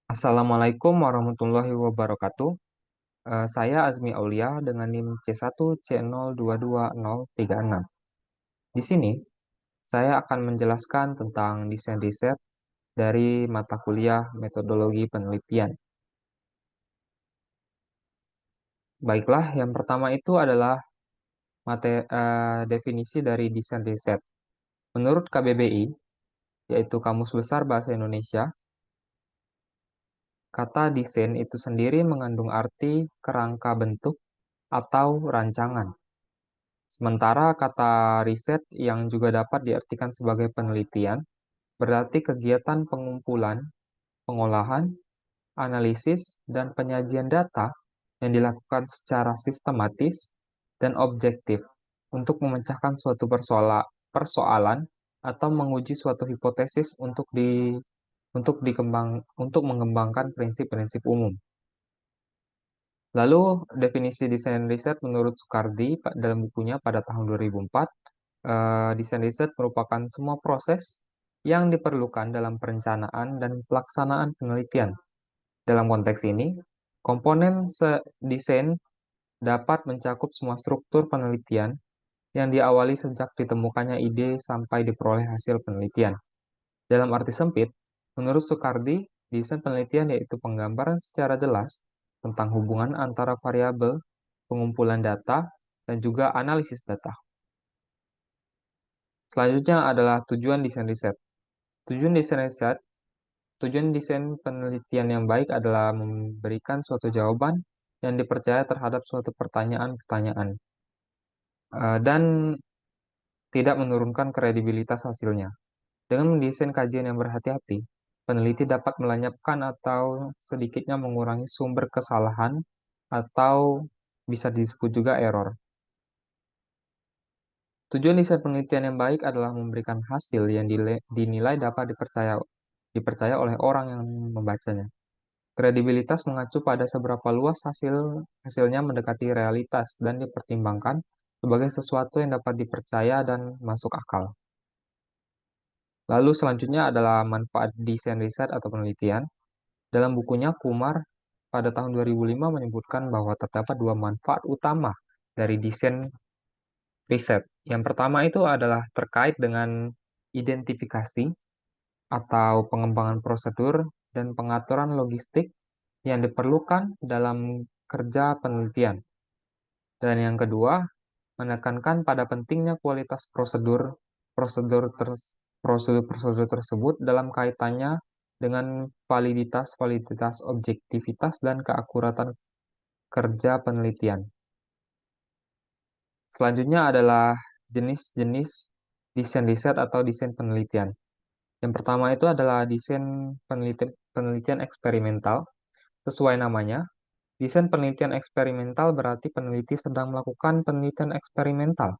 Assalamualaikum warahmatullahi wabarakatuh. Saya Azmi Aulia dengan NIM C1C022036. Di sini, saya akan menjelaskan tentang desain riset dari mata kuliah metodologi penelitian. Baiklah, yang pertama itu adalah definisi dari desain riset. Menurut KBBI, yaitu Kamus Besar Bahasa Indonesia, kata desain itu sendiri mengandung arti kerangka bentuk atau rancangan. Sementara kata riset yang juga dapat diartikan sebagai penelitian berarti kegiatan pengumpulan, pengolahan, analisis, dan penyajian data yang dilakukan secara sistematis dan objektif untuk memecahkan suatu persoalan atau menguji suatu hipotesis untuk mengembangkan prinsip-prinsip umum. Lalu definisi desain riset menurut Soekardi dalam bukunya pada tahun 2004, desain riset merupakan semua proses yang diperlukan dalam perencanaan dan pelaksanaan penelitian. Dalam konteks ini, desain dapat mencakup semua struktur penelitian yang diawali sejak ditemukannya ide sampai diperoleh hasil penelitian. Dalam arti sempit, menurut Soekardi, desain penelitian yaitu penggambaran secara jelas tentang hubungan antara variabel, pengumpulan data, dan juga analisis data. Selanjutnya adalah tujuan desain riset. Tujuan desain riset, tujuan desain penelitian yang baik adalah memberikan suatu jawaban yang dipercaya terhadap suatu pertanyaan-pertanyaan dan tidak menurunkan kredibilitas hasilnya. Dengan mendesain kajian yang berhati-hati, peneliti dapat melenyapkan atau sedikitnya mengurangi sumber kesalahan atau bisa disebut juga error. Tujuan desain penelitian yang baik adalah memberikan hasil yang dinilai dapat dipercaya oleh orang yang membacanya. Kredibilitas mengacu pada seberapa luas hasilnya mendekati realitas dan dipertimbangkan sebagai sesuatu yang dapat dipercaya dan masuk akal. Lalu selanjutnya adalah manfaat desain riset atau penelitian. Dalam bukunya, Kumar pada tahun 2005 menyebutkan bahwa terdapat dua manfaat utama dari desain riset. Yang pertama itu adalah terkait dengan identifikasi atau pengembangan prosedur dan pengaturan logistik yang diperlukan dalam kerja penelitian. Dan yang kedua, menekankan pada pentingnya kualitas prosedur ters- prosedur-prosedur tersebut dalam kaitannya dengan validitas, objektivitas, dan keakuratan kerja penelitian. Selanjutnya adalah jenis-jenis desain riset atau desain penelitian. Yang pertama itu adalah desain penelitian eksperimental. Sesuai namanya, desain penelitian eksperimental berarti peneliti sedang melakukan penelitian eksperimental.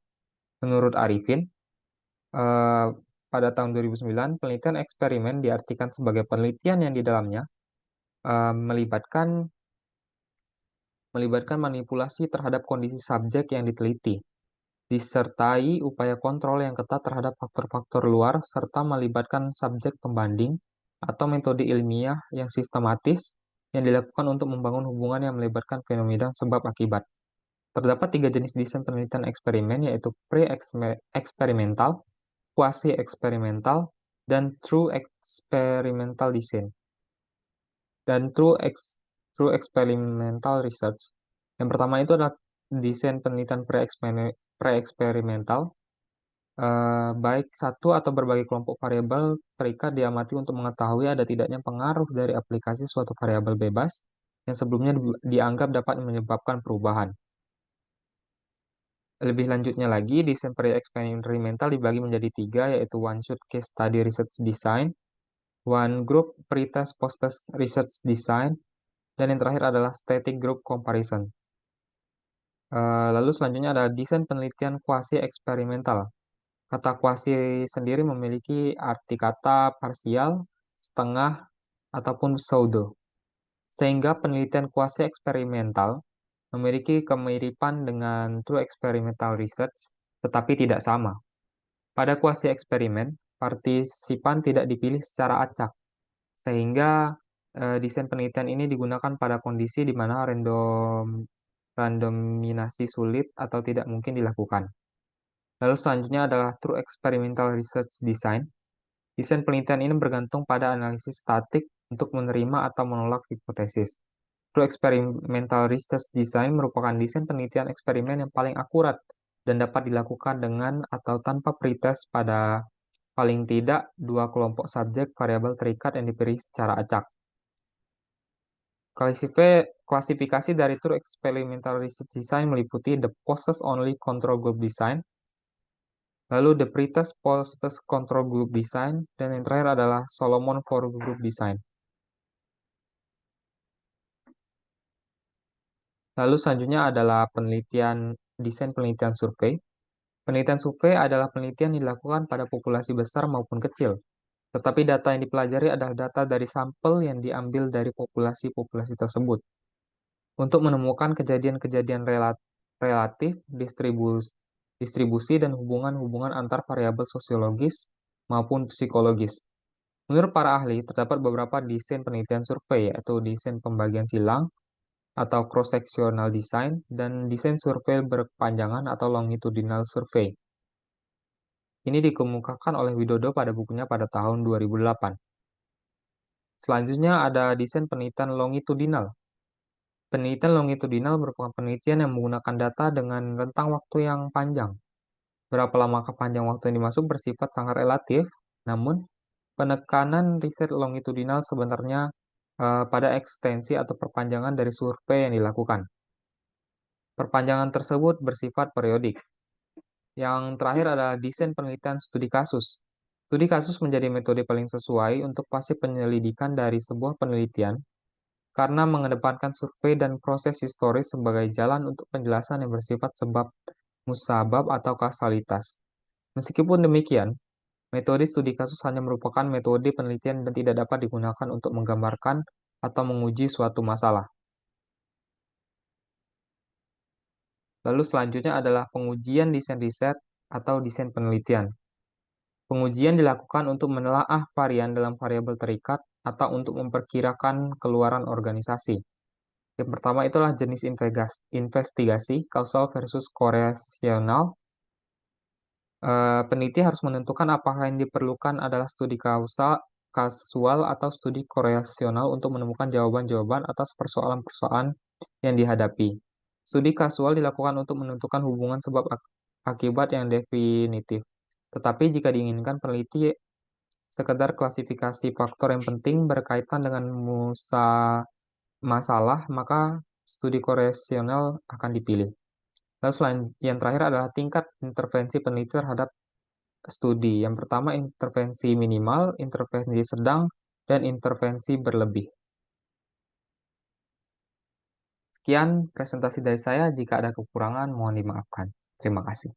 Menurut Arifin, eh, pada tahun 2009, penelitian eksperimen diartikan sebagai penelitian yang di dalamnya melibatkan manipulasi terhadap kondisi subjek yang diteliti, disertai upaya kontrol yang ketat terhadap faktor-faktor luar, serta melibatkan subjek pembanding atau metode ilmiah yang sistematis yang dilakukan untuk membangun hubungan yang melibatkan fenomena sebab akibat. Terdapat tiga jenis desain penelitian eksperimen, yaitu pre-eksperimental, quasi-eksperimental, dan true experimental design, dan true experimental research. Yang pertama itu adalah desain penelitian pre-eksperimental, baik satu atau berbagai kelompok variabel terikat diamati untuk mengetahui ada tidaknya pengaruh dari aplikasi suatu variabel bebas yang sebelumnya dianggap dapat menyebabkan perubahan. Lebih lanjutnya lagi, desain pre-eksperimental dibagi menjadi tiga, yaitu one shot case study research design, one group pretest post-test research design, dan yang terakhir adalah static group comparison. Lalu selanjutnya ada desain penelitian quasi-eksperimental. Kata quasi sendiri memiliki arti kata parsial, setengah, ataupun pseudo. Sehingga penelitian quasi-eksperimental memiliki kemiripan dengan true experimental research, tetapi tidak sama. Pada kuasi eksperimen, partisipan tidak dipilih secara acak, sehingga Desain penelitian ini digunakan pada kondisi di mana randominasi sulit atau tidak mungkin dilakukan. Lalu selanjutnya adalah True Experimental Research Design. Desain penelitian ini bergantung pada analisis statik untuk menerima atau menolak hipotesis. True Experimental Research Design merupakan desain penelitian eksperimen yang paling akurat dan dapat dilakukan dengan atau tanpa pretest pada paling tidak dua kelompok subjek variabel terikat yang dipilih secara acak. Klasifikasi dari True Experimental Research Design meliputi the Process-Only Control Group Design, lalu the Pretest Post-Test Control Group Design, dan yang terakhir adalah Solomon For Group Design. Lalu selanjutnya adalah desain penelitian survei. Penelitian survei adalah penelitian yang dilakukan pada populasi besar maupun kecil, tetapi data yang dipelajari adalah data dari sampel yang diambil dari populasi-populasi tersebut. Untuk menemukan kejadian-kejadian relatif, distribusi, dan hubungan-hubungan antar variabel sosiologis maupun psikologis. Menurut para ahli, terdapat beberapa desain penelitian survei, yaitu desain pembagian silang atau cross-sectional design, dan desain survei berkepanjangan atau longitudinal survey. Ini dikemukakan oleh Widodo pada bukunya pada tahun 2008. Selanjutnya ada desain penelitian longitudinal. Penelitian longitudinal merupakan penelitian yang menggunakan data dengan rentang waktu yang panjang. Berapa lama panjang waktu yang dimaksud bersifat sangat relatif, namun penekanan riset longitudinal sebenarnya pada ekstensi atau perpanjangan dari survei yang dilakukan. Perpanjangan tersebut bersifat periodik. Yang terakhir adalah desain penelitian studi kasus. Studi kasus menjadi metode paling sesuai untuk fase penyelidikan dari sebuah penelitian karena mengedepankan survei dan proses historis sebagai jalan untuk penjelasan yang bersifat sebab musabab atau kausalitas. Meskipun demikian, metode studi kasus hanya merupakan metode penelitian dan tidak dapat digunakan untuk menggambarkan atau menguji suatu masalah. Lalu selanjutnya adalah pengujian desain riset atau desain penelitian. Pengujian dilakukan untuk menelaah varian dalam variabel terikat atau untuk memperkirakan keluaran organisasi. Yang pertama itulah jenis investigasi, kausal versus korelasional. Peneliti harus menentukan apakah yang diperlukan adalah studi kasual atau studi korelasional untuk menemukan jawaban-jawaban atas persoalan-persoalan yang dihadapi. Studi kasual dilakukan untuk menentukan hubungan sebab akibat yang definitif. Tetapi jika diinginkan peneliti sekedar klasifikasi faktor yang penting berkaitan dengan masalah, maka studi korelasional akan dipilih. Lalu yang terakhir adalah tingkat intervensi peneliti terhadap studi. Yang pertama intervensi minimal, intervensi sedang, dan intervensi berlebih. Sekian presentasi dari saya. Jika ada kekurangan, mohon dimaafkan. Terima kasih.